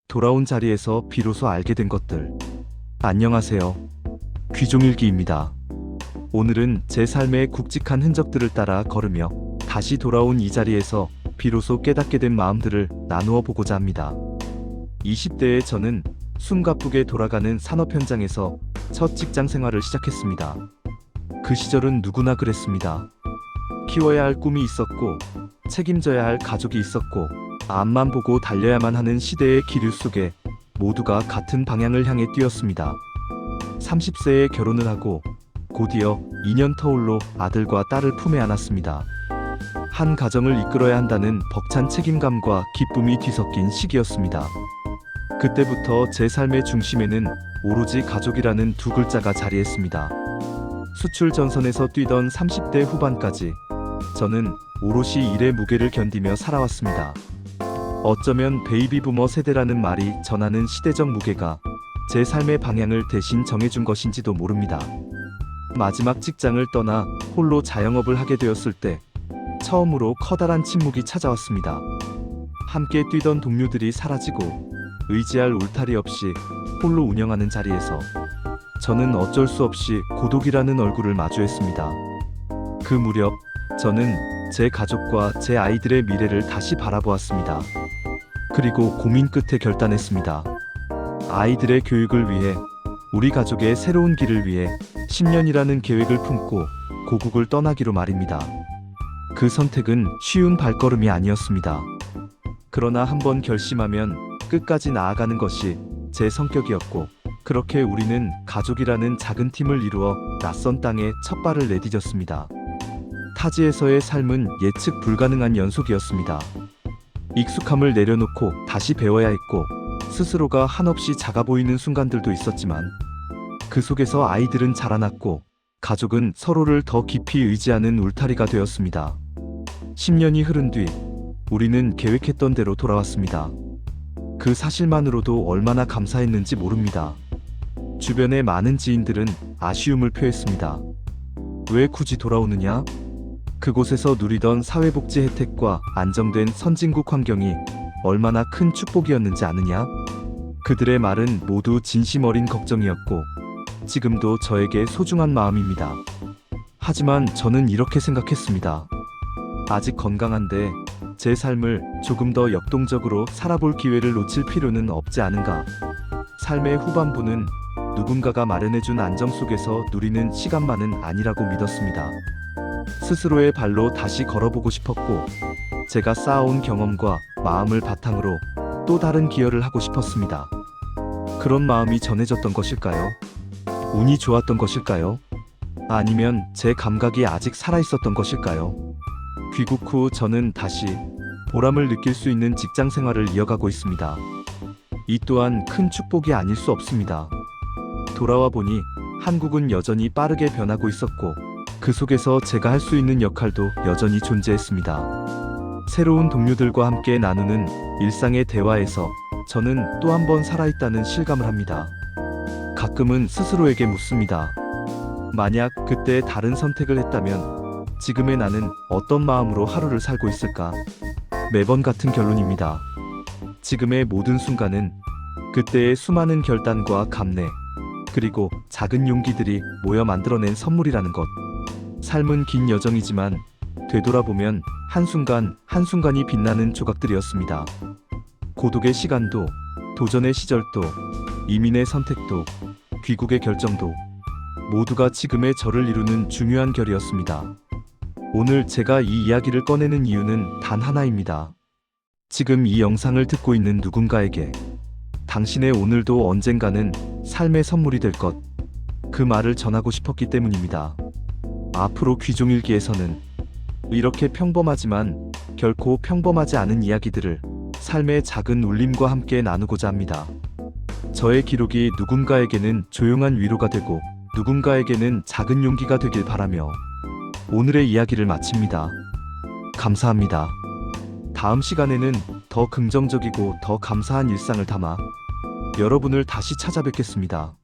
돌아온 자리에서 비로소 알게 된 것들. 안녕하세요. 귀종일기입니다. 오늘은 제 삶의 굵직한 흔적들을 따라 걸으며 다시 돌아온 이 자리에서 비로소 깨닫게 된 마음들을 나누어 보고자 합니다. 20대의 저는 숨가쁘게 돌아가는 산업 현장에서 첫 직장 생활을 시작했습니다. 그 시절은 누구나 그랬습니다. 키워야 할 꿈이 있었고, 책임져야 할 가족이 있었고, 앞만 보고 달려야만 하는 시대의 기류 속에 모두가 같은 방향을 향해 뛰었습니다. 30세에 결혼을 하고 곧이어 2년 터울로 아들과 딸을 품에 안았습니다. 한 가정을 이끌어야 한다는 벅찬 책임감과 기쁨이 뒤섞인 시기였습니다. 그때부터 제 삶의 중심에는 오로지 가족이라는 두 글자가 자리했습니다. 수출 전선에서 뛰던 30대 후반까지 저는 오롯이 일의 무게를 견디며 살아왔습니다. 어쩌면 베이비 부머 세대라는 말이 전하는 시대적 무게가 제 삶의 방향을 대신 정해준 것인지도 모릅니다. 마지막 직장을 떠나 홀로 자영업을 하게 되었을 때 처음으로 커다란 침묵이 찾아왔습니다. 함께 뛰던 동료들이 사라지고 의지할 울타리 없이 홀로 운영하는 자리에서 저는 어쩔 수 없이 고독이라는 얼굴을 마주했습니다. 그 무렵 저는 제 가족과 제 아이들의 미래를 다시 바라보았습니다. 그리고 고민 끝에 결단했습니다. 아이들의 교육을 위해, 우리 가족의 새로운 길을 위해 10년이라는 계획을 품고 고국을 떠나기로 말입니다. 그 선택은 쉬운 발걸음이 아니었습니다. 그러나 한번 결심하면 끝까지 나아가는 것이 제 성격이었고, 그렇게 우리는 가족이라는 작은 팀을 이루어 낯선 땅에 첫 발을 내디뎠습니다. 타지에서의 삶은 예측 불가능한 연속이었습니다. 익숙함을 내려놓고 다시 배워야 했고, 스스로가 한없이 작아 보이는 순간들도 있었지만 그 속에서 아이들은 자라났고 가족은 서로를 더 깊이 의지하는 울타리가 되었습니다. 10년이 흐른 뒤 우리는 계획했던 대로 돌아왔습니다. 그 사실만으로도 얼마나 감사했는지 모릅니다. 주변의 많은 지인들은 아쉬움을 표했습니다. 왜 굳이 돌아오느냐? 그곳에서 누리던 사회복지 혜택과 안정된 선진국 환경이 얼마나 큰 축복이었는지 아느냐? 그들의 말은 모두 진심 어린 걱정이었고 지금도 저에게 소중한 마음입니다. 하지만 저는 이렇게 생각했습니다. 아직 건강한데 제 삶을 조금 더 역동적으로 살아볼 기회를 놓칠 필요는 없지 않은가? 삶의 후반부는 누군가가 마련해준 안정 속에서 누리는 시간만은 아니라고 믿었습니다. 스스로의 발로 다시 걸어보고 싶었고, 제가 쌓아온 경험과 마음을 바탕으로 또 다른 기여를 하고 싶었습니다. 그런 마음이 전해졌던 것일까요? 운이 좋았던 것일까요? 아니면 제 감각이 아직 살아있었던 것일까요? 귀국 후 저는 다시 보람을 느낄 수 있는 직장 생활을 이어가고 있습니다. 이 또한 큰 축복이 아닐 수 없습니다. 돌아와 보니 한국은 여전히 빠르게 변하고 있었고, 그 속에서 제가 할 수 있는 역할도 여전히 존재했습니다. 새로운 동료들과 함께 나누는 일상의 대화에서 저는 또 한 번 살아있다는 실감을 합니다. 가끔은 스스로에게 묻습니다. 만약 그때 다른 선택을 했다면 지금의 나는 어떤 마음으로 하루를 살고 있을까? 매번 같은 결론입니다. 지금의 모든 순간은 그때의 수많은 결단과 감내, 그리고 작은 용기들이 모여 만들어낸 선물이라는 것. 삶은 긴 여정이지만 되돌아보면 한순간 한순간이 빛나는 조각들이었습니다. 고독의 시간도, 도전의 시절도, 이민의 선택도, 귀국의 결정도 모두가 지금의 저를 이루는 중요한 결이었습니다. 오늘 제가 이 이야기를 꺼내는 이유는 단 하나입니다. 지금 이 영상을 듣고 있는 누군가에게 당신의 오늘도 언젠가는 삶의 선물이 될 것, 그 말을 전하고 싶었기 때문입니다. 앞으로 귀종일기에서는 이렇게 평범하지만 결코 평범하지 않은 이야기들을 삶의 작은 울림과 함께 나누고자 합니다. 저의 기록이 누군가에게는 조용한 위로가 되고 누군가에게는 작은 용기가 되길 바라며 오늘의 이야기를 마칩니다. 감사합니다. 다음 시간에는 더 긍정적이고 더 감사한 일상을 담아 여러분을 다시 찾아뵙겠습니다.